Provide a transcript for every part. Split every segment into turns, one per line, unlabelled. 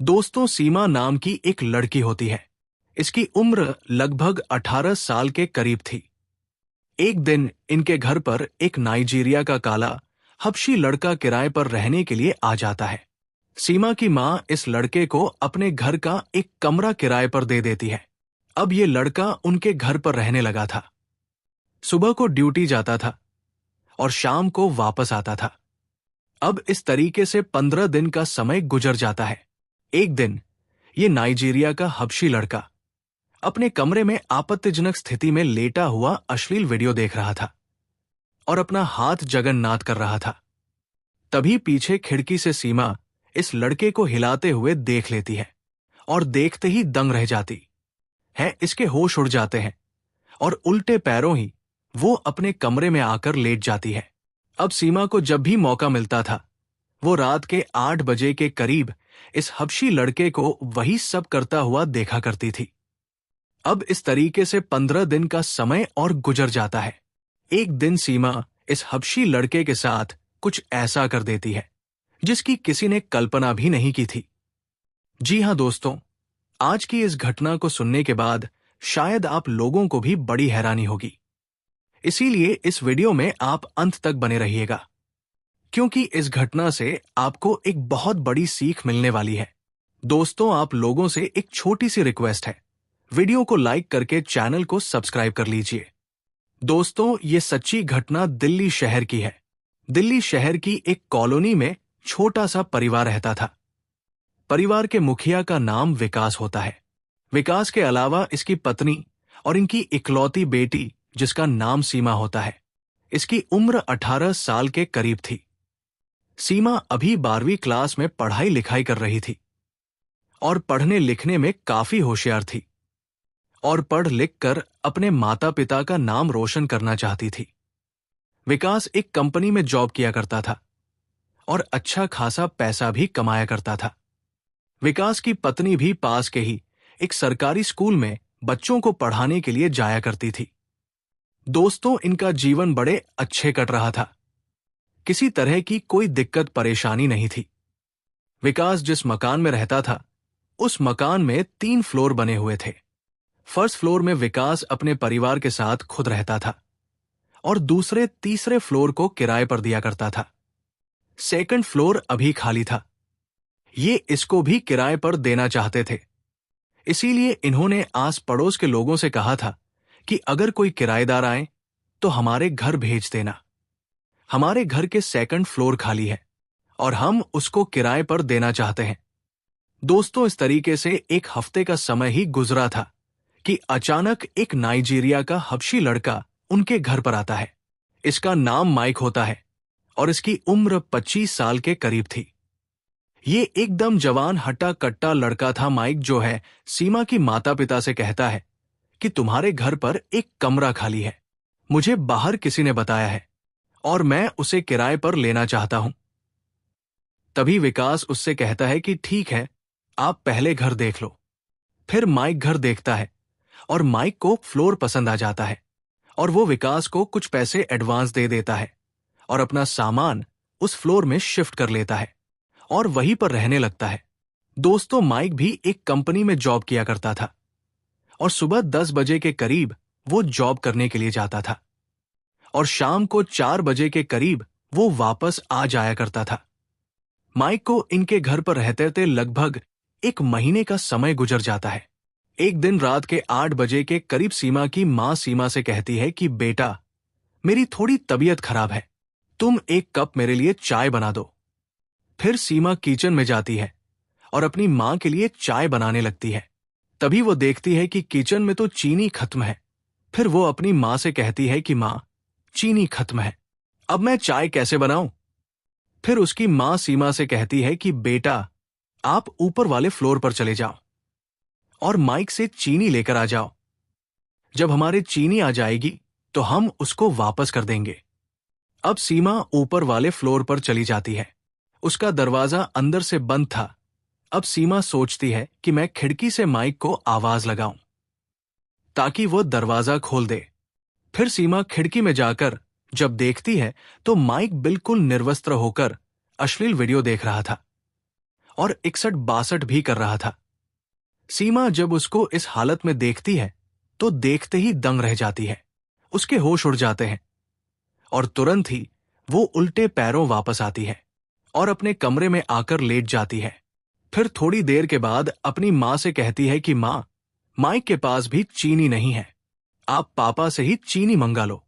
दोस्तों, सीमा नाम की एक लड़की होती है। इसकी उम्र लगभग 18 साल के करीब थी। एक दिन इनके घर पर एक नाइजीरिया का काला हबशी लड़का किराए पर रहने के लिए आ जाता है। सीमा की मां इस लड़के को अपने घर का एक कमरा किराए पर दे देती है। अब ये लड़का उनके घर पर रहने लगा था। सुबह को ड्यूटी जाता था और शाम को वापस आता था। अब इस तरीके से 15 दिन का समय गुजर जाता है। एक दिन ये नाइजीरिया का हबशी लड़का अपने कमरे में आपत्तिजनक स्थिति में लेटा हुआ अश्लील वीडियो देख रहा था और अपना हाथ जगन्नाथ कर रहा था। तभी पीछे खिड़की से सीमा इस लड़के को हिलाते हुए देख लेती है और देखते ही दंग रह जाती है। इसके होश उड़ जाते हैं और उल्टे पैरों ही वो अपने कमरे में आकर लेट जाती है। अब सीमा को जब भी मौका मिलता था वो रात के 8 बजे के करीब इस हबशी लड़के को वही सब करता हुआ देखा करती थी। अब इस तरीके से 15 दिन का समय और गुजर जाता है। एक दिन सीमा इस हबशी लड़के के साथ कुछ ऐसा कर देती है जिसकी किसी ने कल्पना भी नहीं की थी। जी हां दोस्तों, आज की इस घटना को सुनने के बाद शायद आप लोगों को भी बड़ी हैरानी होगी। इसीलिए इस वीडियो में आप अंत तक बने रहिएगा, क्योंकि इस घटना से आपको एक बहुत बड़ी सीख मिलने वाली है। दोस्तों, आप लोगों से एक छोटी सी रिक्वेस्ट है, वीडियो को लाइक करके चैनल को सब्सक्राइब कर लीजिए। दोस्तों, ये सच्ची घटना दिल्ली शहर की है। दिल्ली शहर की एक कॉलोनी में छोटा सा परिवार रहता था। परिवार के मुखिया का नाम विकास होता है। विकास के अलावा इसकी पत्नी और इनकी इकलौती बेटी जिसका नाम सीमा होता है। इसकी उम्र 18 साल के करीब थी। सीमा अभी 12वीं क्लास में पढ़ाई लिखाई कर रही थी और पढ़ने लिखने में काफी होशियार थी और पढ़ लिख कर अपने माता पिता का नाम रोशन करना चाहती थी। विकास एक कंपनी में जॉब किया करता था और अच्छा खासा पैसा भी कमाया करता था। विकास की पत्नी भी पास के ही एक सरकारी स्कूल में बच्चों को पढ़ाने के लिए जाया करती थी। दोस्तों, इनका जीवन बड़े अच्छे कट रहा था। किसी तरह की कोई दिक्कत परेशानी नहीं थी। विकास जिस मकान में रहता था उस मकान में 3 फ्लोर बने हुए थे। फर्स्ट फ्लोर में विकास अपने परिवार के साथ खुद रहता था और दूसरे तीसरे फ्लोर को किराए पर दिया करता था। सेकंड फ्लोर अभी खाली था। ये इसको भी किराए पर देना चाहते थे। इसीलिए इन्होंने आस पड़ोस के लोगों से कहा था कि अगर कोई किराएदार आए तो हमारे घर भेज देना। हमारे घर के सेकंड फ्लोर खाली है और हम उसको किराए पर देना चाहते हैं। दोस्तों, इस तरीके से एक हफ्ते का समय ही गुजरा था कि अचानक एक नाइजीरिया का हबशी लड़का उनके घर पर आता है। इसका नाम माइक होता है और इसकी उम्र 25 साल के करीब थी। ये एकदम जवान हट्टा कट्टा लड़का था। माइक जो है सीमा की माता पिता से कहता है कि तुम्हारे घर पर एक कमरा खाली है, मुझे बाहर किसी ने बताया है और मैं उसे किराए पर लेना चाहता हूं। तभी विकास उससे कहता है कि ठीक है, आप पहले घर देख लो। फिर माइक घर देखता है और माइक को फ्लोर पसंद आ जाता है और वो विकास को कुछ पैसे एडवांस दे देता है और अपना सामान उस फ्लोर में शिफ्ट कर लेता है और वहीं पर रहने लगता है। दोस्तों, माइक भी एक कंपनी में जॉब किया करता था और सुबह 10 बजे के करीब वो जॉब करने के लिए जाता था और शाम को 4 बजे के करीब वो वापस आ जाया करता था। माइक को इनके घर पर रहते लगभग 1 महीने का समय गुजर जाता है। एक दिन रात के 8 बजे के करीब सीमा की मां सीमा से कहती है कि बेटा, मेरी थोड़ी तबीयत खराब है, तुम 1 कप मेरे लिए चाय बना दो। फिर सीमा किचन में जाती है और अपनी मां के लिए चाय बनाने लगती है। तभी वो देखती है कि किचन में तो चीनी खत्म है। फिर वो अपनी मां से कहती है कि मां, चीनी खत्म है, अब मैं चाय कैसे बनाऊं? फिर उसकी मां सीमा से कहती है कि बेटा, आप ऊपर वाले फ्लोर पर चले जाओ और माइक से चीनी लेकर आ जाओ। जब हमारे चीनी आ जाएगी तो हम उसको वापस कर देंगे। अब सीमा ऊपर वाले फ्लोर पर चली जाती है। उसका दरवाजा अंदर से बंद था। अब सीमा सोचती है कि मैं खिड़की से माइक को आवाज लगाऊं ताकि वो दरवाजा खोल दे। फिर सीमा खिड़की में जाकर जब देखती है तो माइक बिल्कुल निर्वस्त्र होकर अश्लील वीडियो देख रहा था और 61-62 भी कर रहा था। सीमा जब उसको इस हालत में देखती है तो देखते ही दंग रह जाती है। उसके होश उड़ जाते हैं और तुरंत ही वो उल्टे पैरों वापस आती है और अपने कमरे में आकर लेट जाती है। फिर थोड़ी देर के बाद अपनी माँ से कहती है कि माँ, माइक के पास भी चीनी नहीं है, आप पापा से ही चीनी मंगा लो।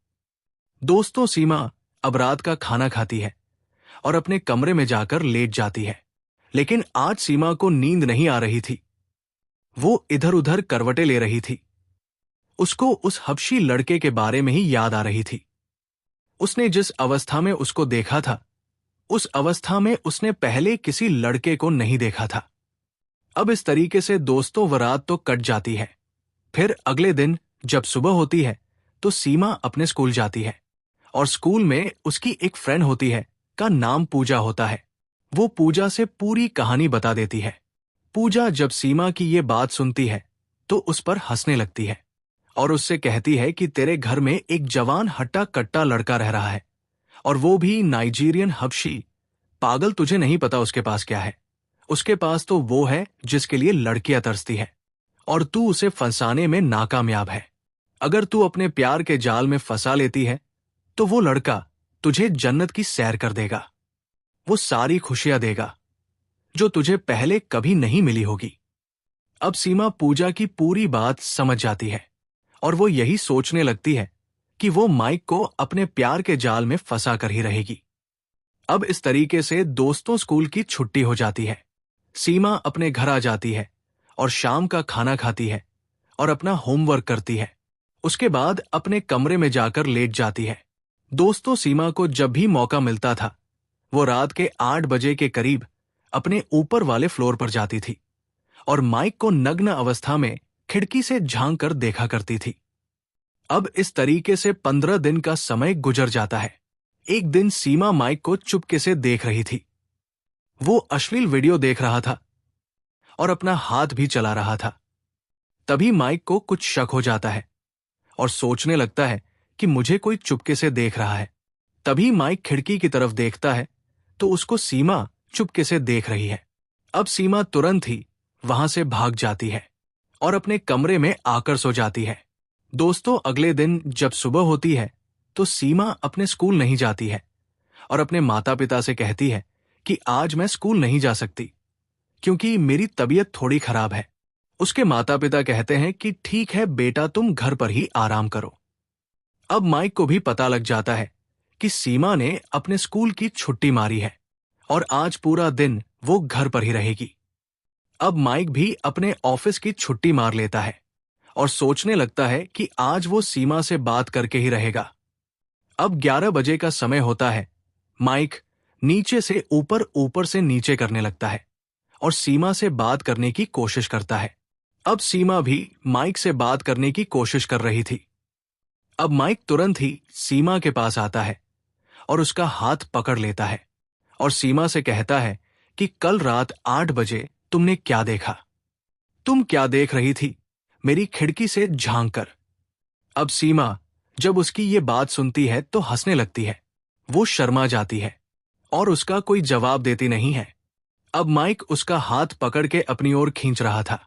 दोस्तों, सीमा अब रात का खाना खाती है और अपने कमरे में जाकर लेट जाती है। लेकिन आज सीमा को नींद नहीं आ रही थी। वो इधर उधर करवटें ले रही थी। उसको उस हबशी लड़के के बारे में ही याद आ रही थी। उसने जिस अवस्था में उसको देखा था, उस अवस्था में उसने पहले किसी लड़के को नहीं देखा था। अब इस तरीके से दोस्तों वो रात तो कट जाती है। फिर अगले दिन जब सुबह होती है तो सीमा अपने स्कूल जाती है और स्कूल में उसकी एक फ्रेंड होती है का नाम पूजा होता है। वो पूजा से पूरी कहानी बता देती है। पूजा जब सीमा की ये बात सुनती है तो उस पर हंसने लगती है और उससे कहती है कि तेरे घर में एक जवान हट्टा कट्टा लड़का रह रहा है और वो भी नाइजीरियन हबशी। पागल, तुझे नहीं पता उसके पास क्या है। उसके पास तो वो है जिसके लिए लड़कियां तरसती है और तू उसे फंसाने में नाकामयाब है। अगर तू अपने प्यार के जाल में फंसा लेती है तो वो लड़का तुझे जन्नत की सैर कर देगा। वो सारी खुशियां देगा जो तुझे पहले कभी नहीं मिली होगी। अब सीमा पूजा की पूरी बात समझ जाती है और वो यही सोचने लगती है कि वो माइक को अपने प्यार के जाल में फंसा कर ही रहेगी। अब इस तरीके से दोस्तों स्कूल की छुट्टी हो जाती है। सीमा अपने घर आ जाती है और शाम का खाना खाती है और अपना होमवर्क करती है। उसके बाद अपने कमरे में जाकर लेट जाती है। दोस्तों, सीमा को जब भी मौका मिलता था वो रात के 8 बजे के करीब अपने ऊपर वाले फ्लोर पर जाती थी और माइक को नग्न अवस्था में खिड़की से झांक कर देखा करती थी। अब इस तरीके से 15 दिन का समय गुजर जाता है। एक दिन सीमा माइक को चुपके से देख रही थी। वो अश्लील वीडियो देख रहा था और अपना हाथ भी चला रहा था। तभी माइक को कुछ शक हो जाता है और सोचने लगता है कि मुझे कोई चुपके से देख रहा है। तभी माइक खिड़की की तरफ देखता है तो उसको सीमा चुपके से देख रही है। अब सीमा तुरंत ही वहां से भाग जाती है और अपने कमरे में आकर सो जाती है। दोस्तों, अगले दिन जब सुबह होती है तो सीमा अपने स्कूल नहीं जाती है और अपने माता पिता से कहती है कि आज मैं स्कूल नहीं जा सकती क्योंकि मेरी तबीयत थोड़ी खराब है। उसके माता पिता कहते हैं कि ठीक है बेटा, तुम घर पर ही आराम करो। अब माइक को भी पता लग जाता है कि सीमा ने अपने स्कूल की छुट्टी मारी है और आज पूरा दिन वो घर पर ही रहेगी। अब माइक भी अपने ऑफिस की छुट्टी मार लेता है और सोचने लगता है कि आज वो सीमा से बात करके ही रहेगा। अब 11 बजे का समय होता है। माइक नीचे से ऊपर, ऊपर से नीचे करने लगता है और सीमा से बात करने की कोशिश करता है। अब सीमा भी माइक से बात करने की कोशिश कर रही थी। अब माइक तुरंत ही सीमा के पास आता है और उसका हाथ पकड़ लेता है और सीमा से कहता है कि कल रात 8 बजे तुमने क्या देखा? तुम क्या देख रही थी मेरी खिड़की से झांक कर? अब सीमा जब उसकी ये बात सुनती है तो हंसने लगती है। वो शर्मा जाती है और उसका कोई जवाब देती नहीं है। अब माइक उसका हाथ पकड़ के अपनी ओर खींच रहा था